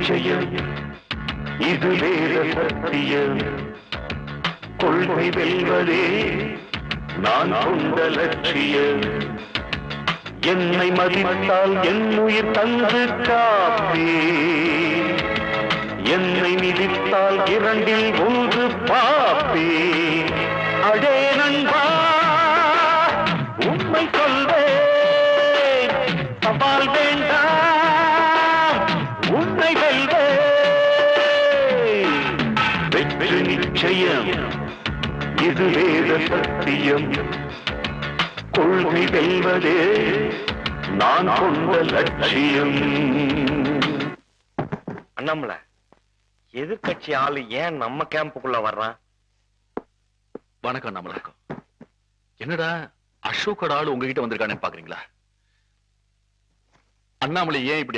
நிச்சயம் இது வேத சத்தியம் கொள்கை வெல்வதே நான் கொண்ட லட்சியம் என்னை மதித்தால் என் உயிர் தந்து காப்பே என்னை மிதித்தால் இரண்டில் ஒன்று பாப்பே அடே நண்பா உண்மை சொல்வேன் சவால் வேண்டாம் உன்னை வெல்வேன் வெற்றி நிச்சயம் இது வேத சத்தியம் கொள்கை வெல்வதே நான் கொண்ட லட்சியம். அண்ணாமலை, எதிர்கட்சி ஆளு ஏன் நம்ம கேம்புக்குள்ள வர்றான்? வணக்கம் அண்ணாமலை. என்னடா அசோக்கோட ஆளு உங்ககிட்ட வந்திருக்கானே பாக்குறீங்களா? அண்ணாமலை ஏன் இப்படி